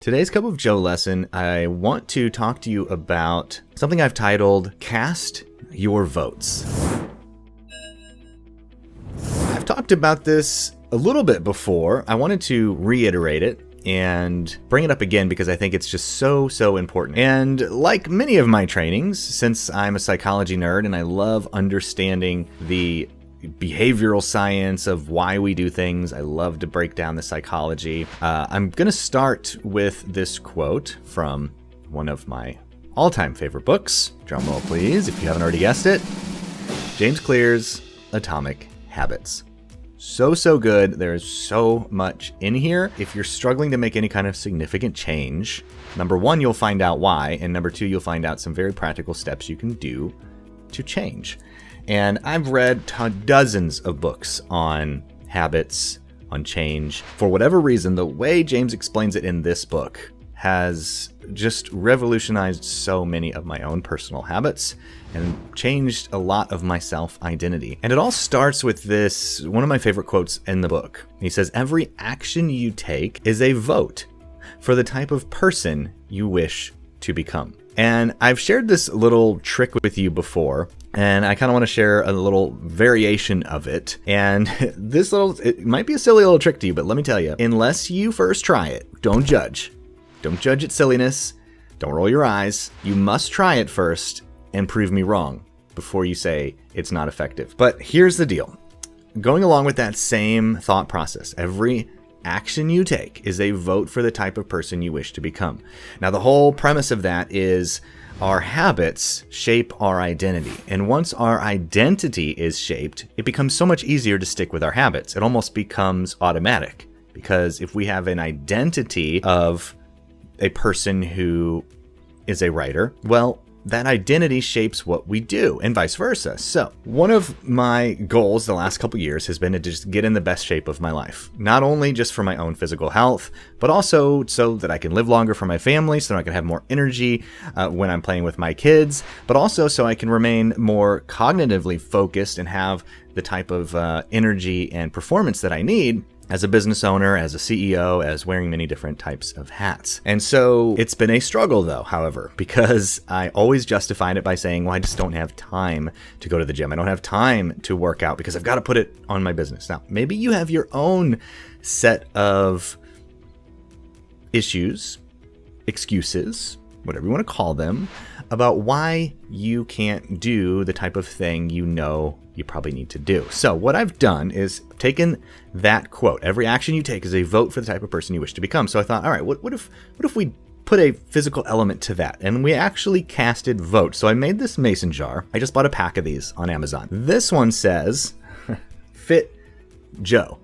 Today's Cup of Joe lesson, I want to talk to you about something I've titled Cast Your Votes. I've talked about this a little bit before. I wanted to reiterate it and bring it up again because I think it's just so important. And like many of my trainings, since I'm a psychology nerd and I love understanding the behavioral science of why we do things, I love to break down the psychology. I'm going to start with this quote from one of my all-time favorite books. Drum roll, please, if you haven't already guessed it. James Clear's Atomic Habits. So good. There's so much in here. If you're struggling to make any kind of significant change, number one, you'll find out why, and number two, you'll find out some very practical steps you can do to change. And I've read dozens of books on habits, on change. For whatever reason, the way James explains it in this book has just revolutionized so many of my own personal habits and changed a lot of my self-identity. And it all starts with this, one of my favorite quotes in the book. He says, "Every action you take is a vote for the type of person you wish to become." And I've shared this little trick with you before, and I kind of want to share a little variation of it. And it might be a silly little trick to you, but let me tell you, unless you first try it, don't judge. Don't judge its silliness. Don't roll your eyes. You must try it first and prove me wrong before you say it's not effective. But here's the deal. Going along with that same thought process, every action you take is a vote for the type of person you wish to become. Now, the whole premise of that is our habits shape our identity. And once our identity is shaped, it becomes so much easier to stick with our habits. It almost becomes automatic, because if we have an identity of a person who is a writer, well, that identity shapes what we do, and vice versa. So one of my goals the last couple years has been to just get in the best shape of my life, not only just for my own physical health, but also so that I can live longer for my family, so that I can have more energy when I'm playing with my kids, but also so I can remain more cognitively focused and have the type of energy and performance that I need as a business owner, as a CEO, as wearing many different types of hats. And so it's been a struggle though, however, because I always justified it by saying, well, I just don't have time to go to the gym. I don't have time to work out because I've got to put it on my business. Now, maybe you have your own set of issues, excuses, whatever you want to call them, about why you can't do the type of thing you know you probably need to do. So what I've done is taken that quote, every action you take is a vote for the type of person you wish to become. So I thought, all right, what if we put a physical element to that? And we actually casted votes. So I made this mason jar. I just bought a pack of these on Amazon. This one says, Fit Joe.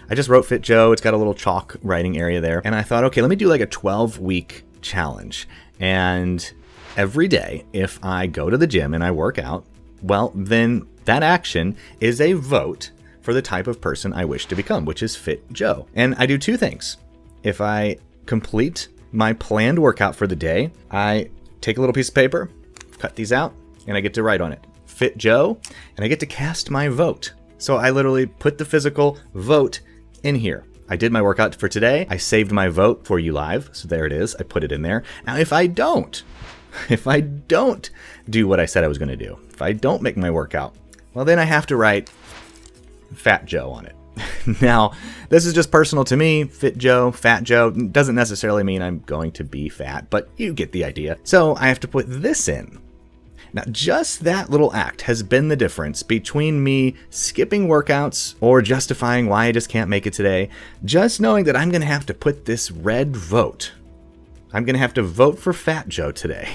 I just wrote Fit Joe. It's got a little chalk writing area there. And I thought, okay, let me do like a 12-week challenge. And every day, if I go to the gym and I work out, well, then that action is a vote for the type of person I wish to become, which is Fit Joe. And I do two things. If I complete my planned workout for the day, I take a little piece of paper, cut these out, and I get to write on it, Fit Joe, and I get to cast my vote. So I literally put the physical vote in here. I did my workout for today. I saved my vote for you live. So there it is. I put it in there. Now, if I don't do what I said I was going to do, if I don't make my workout, well, then I have to write Fat Joe on it. Now, this is just personal to me. Fit Joe, Fat Joe doesn't necessarily mean I'm going to be fat, but you get the idea. So I have to put this in. Now, just that little act has been the difference between me skipping workouts or justifying why I just can't make it today. Just knowing that I'm going to have to put this red vote. I'm going to have to vote for Fat Joe today.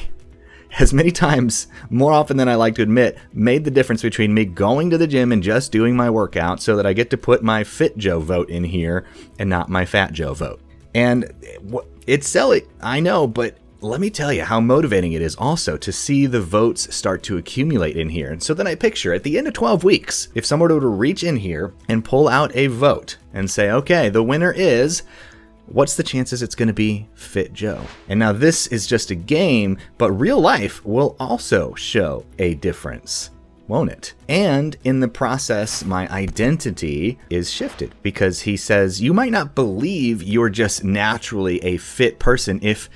Has many times, more often than I like to admit, made the difference between me going to the gym and just doing my workout so that I get to put my Fit Joe vote in here and not my Fat Joe vote. And it's silly, I know, but let me tell you how motivating it is also to see the votes start to accumulate in here. And so then I picture at the end of 12 weeks, if someone were to reach in here and pull out a vote and say, okay, the winner is, what's the chances it's going to be Fit Joe? And now this is just a game, but real life will also show a difference won't it? And in the process, my identity is shifted because he says, you might not believe you're just naturally a fit person if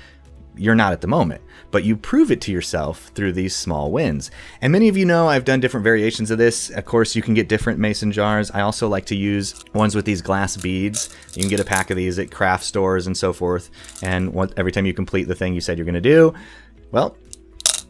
you're not at the moment, but you prove it to yourself through these small wins. And many of you know I've done different variations of this. Of course, you can get different mason jars. I also like to use ones with these glass beads. You can get a pack of these at craft stores and so forth. And every time you complete the thing you said you're going to do, well,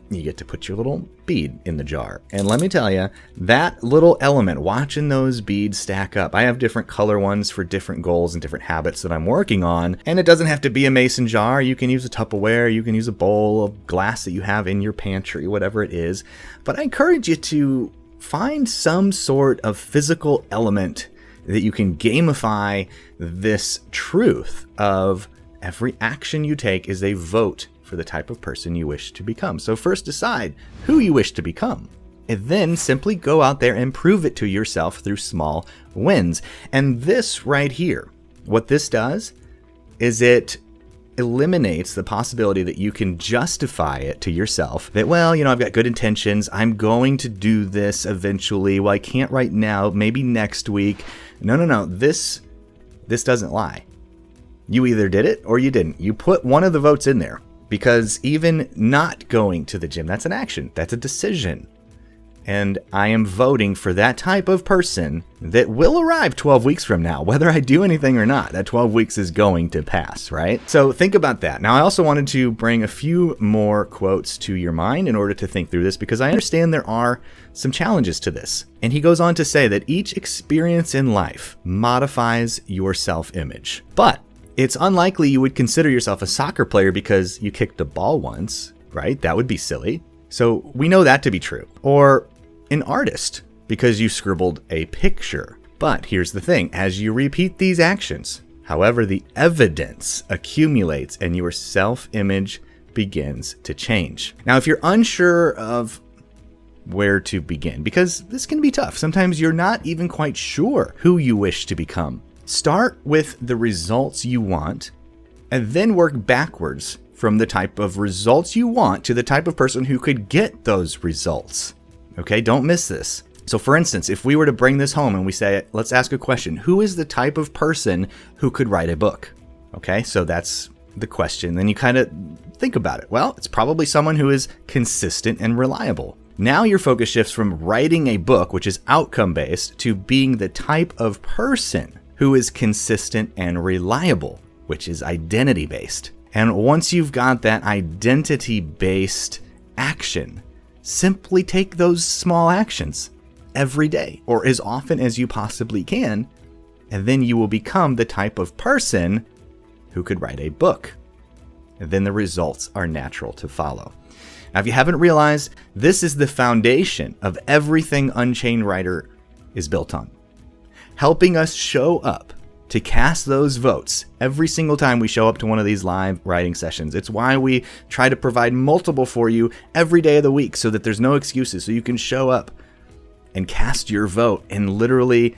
you get to put your little bead in the jar. And let me tell you, that little element, watching those beads stack up. I have different color ones for different goals and different habits that I'm working on. And it doesn't have to be a mason jar. You can use a Tupperware. You can use a bowl of glass that you have in your pantry, whatever it is. But I encourage you to find some sort of physical element that you can gamify this truth of every action you take is a vote for the type of person you wish to become. So first decide who you wish to become, and then simply go out there and prove it to yourself through small wins. And this right here, what this does is it eliminates the possibility that you can justify it to yourself that, well, I've got good intentions. I'm going to do this eventually. Well, I can't right now, maybe next week. No. This doesn't lie. You either did it or you didn't. You put one of the votes in there. Because even not going to the gym, that's an action. That's a decision. And I am voting for that type of person that will arrive 12 weeks from now, whether I do anything or not. That 12 weeks is going to pass, right? So think about that. Now, I also wanted to bring a few more quotes to your mind in order to think through this, because I understand there are some challenges to this. And he goes on to say that each experience in life modifies your self-image. But it's unlikely you would consider yourself a soccer player because you kicked a ball once, right? That would be silly. So we know that to be true. Or an artist because you scribbled a picture. But here's the thing, as you repeat these actions, however, the evidence accumulates and your self-image begins to change. Now, if you're unsure of where to begin, because this can be tough, sometimes you're not even quite sure who you wish to become. Start with the results you want and then work backwards from the type of results you want to the type of person who could get those results. Okay, don't miss this. So for instance, if we were to bring this home and we say, let's ask a question, who is the type of person who could write a book? Okay, so that's the question. Then you kind of think about it. Well, it's probably someone who is consistent and reliable. Now your focus shifts from writing a book, which is outcome-based, to being the type of person who is consistent and reliable, which is identity-based. And once you've got that identity-based action, simply take those small actions every day or as often as you possibly can, and then you will become the type of person who could write a book. And then the results are natural to follow. Now, if you haven't realized, this is the foundation of everything Unchained Writer is built on. Helping us show up to cast those votes every single time we show up to one of these live writing sessions. It's why we try to provide multiple for you every day of the week so that there's no excuses, so you can show up and cast your vote. And literally,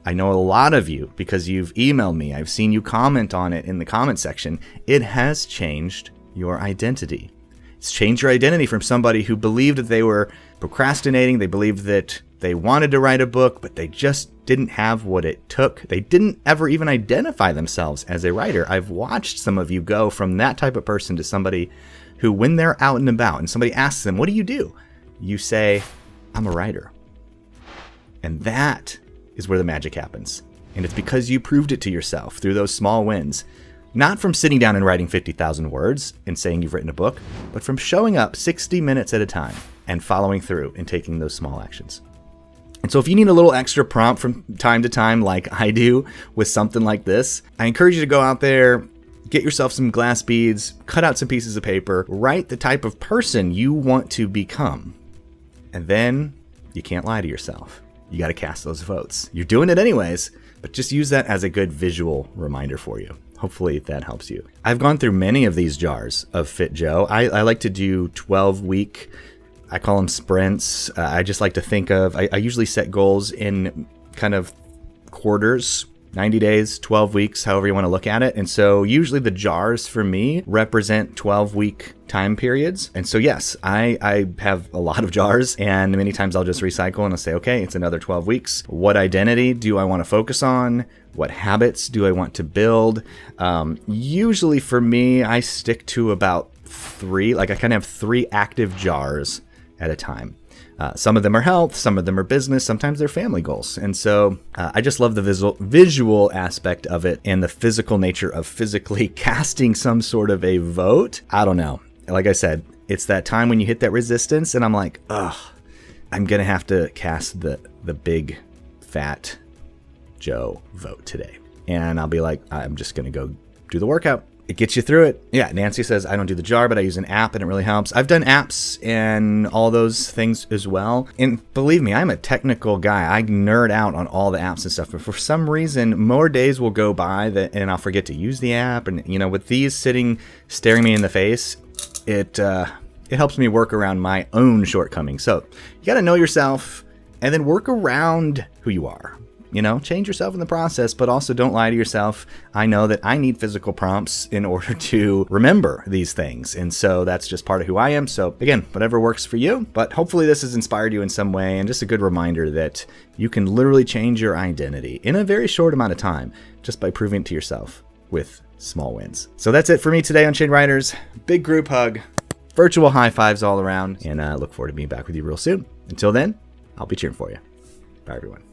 I know a lot of you, because you've emailed me, I've seen you comment on it in the comment section, it has changed your identity. It's changed your identity from somebody who believed that they were procrastinating, they believed that they wanted to write a book, but they just didn't have what it took. They didn't ever even identify themselves as a writer. I've watched some of you go from that type of person to somebody who, when they're out and about and somebody asks them, what do? You say, I'm a writer. And that is where the magic happens. And it's because you proved it to yourself through those small wins. Not from sitting down and writing 50,000 words and saying you've written a book, but from showing up 60 minutes at a time and following through and taking those small actions. And so if you need a little extra prompt from time to time, like I do with something like this, I encourage you to go out there, get yourself some glass beads, cut out some pieces of paper, write the type of person you want to become. And then you can't lie to yourself. You got to cast those votes. You're doing it anyways, but just use that as a good visual reminder for you. Hopefully that helps you. I've gone through many of these jars of Fit Joe. I like to do 12-week, I call them sprints. I just like to think of, I usually set goals in kind of quarters. 90 days, 12 weeks, however you want to look at it. And so usually the jars for me represent 12-week time periods. And so yes, I have a lot of jars, and many times I'll just recycle and I'll say, okay, it's another 12 weeks. What identity do I want to focus on? What habits do I want to build? Usually for me, I stick to about 3, like I kind of have 3 active jars at a time. Some of them are health, some of them are business, sometimes they're family goals. And so I just love the visual aspect of it and the physical nature of physically casting some sort of a vote. I don't know. Like I said, it's that time when you hit that resistance and I'm like, ugh, I'm going to have to cast the big fat Joe vote today. And I'll be like, I'm just going to go do the workout. It gets you through it. Yeah, Nancy says, I don't do the jar, but I use an app and it really helps. I've done apps and all those things as well. And believe me, I'm a technical guy. I nerd out on all the apps and stuff. But for some reason, more days will go by and I'll forget to use the app. And, you know, with these staring me in the face, it helps me work around my own shortcomings. So you got to know yourself and then work around who you are. You know, change yourself in the process, but also don't lie to yourself. I know that I need physical prompts in order to remember these things. And so that's just part of who I am. So again, whatever works for you, but hopefully this has inspired you in some way and just a good reminder that you can literally change your identity in a very short amount of time just by proving it to yourself with small wins. So that's it for me today on Chain Riders. Big group hug, virtual high fives all around, and I look forward to being back with you real soon. Until then, I'll be cheering for you. Bye, everyone.